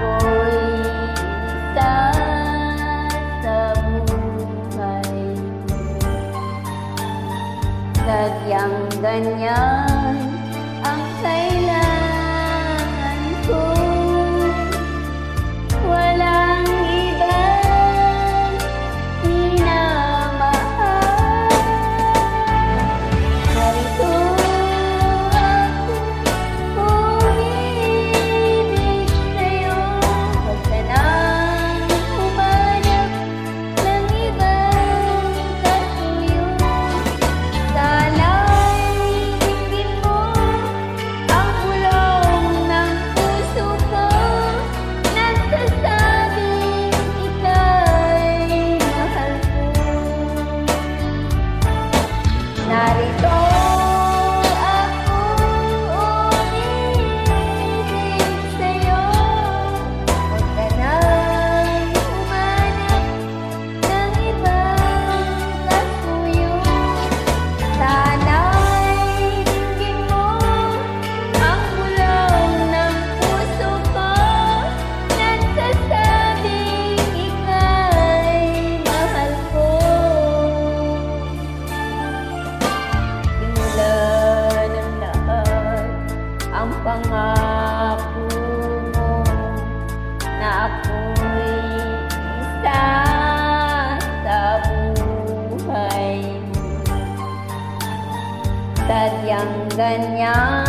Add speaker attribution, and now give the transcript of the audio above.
Speaker 1: ako'y isa sa buhay mo. Sadyang ganyan ang kailangan ko. Walang ibang minamahal. Narito ako, umibig sa'yo. Huwag ka nang humanap ng ibang kasuyo. Sana'y tingin mo ang bulong ng puso ko. Nagsasabing ika'y mahal ko. Narito ako, umibig sa'yo. Huwag ka nang humanap ng ibang kasuyo. Sana'y tingin mo ang bulong ng puso ko. Nagsasabing ika'y mahal ko. Simula ng lahat ang pangako mo na ako'y isa sa buhay mo. Sadyang ganyan